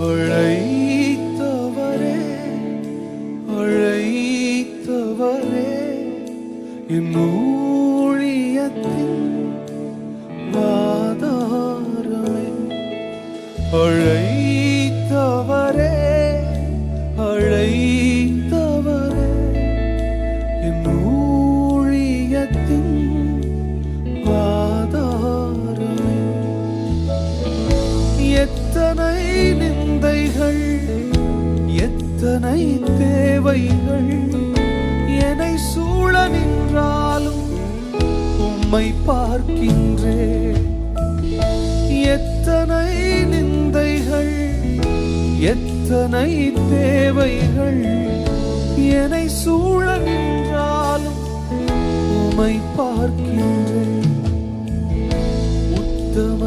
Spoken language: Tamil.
அழைத்தவரே அழைத்தவரே என் ஊழியத்தின் ஆதாரமே. அழைத்தவரே அழைத்தவரே என் ஊழியத்தின் ஆதாரமே. எத்தனை நிந்தைகள் எத்தனை தேவைகள் என்னை சூழ நின்றாலும் உம்மை பார்க்கின்றேன். எத்தனை நிந்தைகள் எத்தனை தேவைகள் என்னை சூழ நின்றாலும் உம்மை பார்க்கின்றேன். உத்தம